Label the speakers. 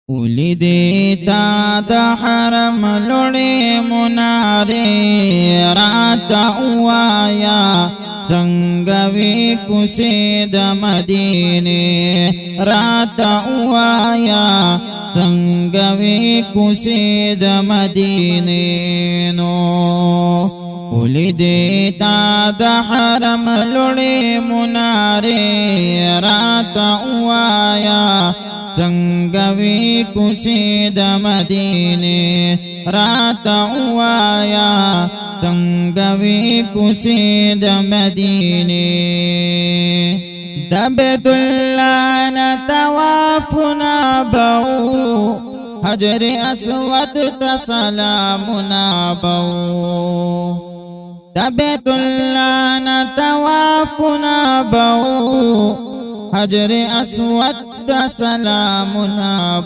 Speaker 1: ولدي تا د حرم لړې منارې راته ووایا څنګه وې کوڅې د مدینې راته ووایا څنګه وې کوڅې د مدینې نو ولدي تا د حرم لړې منارې راته ووایا څنګه وې کوڅې د مدینې راته ووایا څنګه وې کوڅې د مدینې د بیت الله نه طوافونه بو حجر اسود ته سلامونه بو د بیت الله نه طوافونه بو حجر اسود ته سلامونه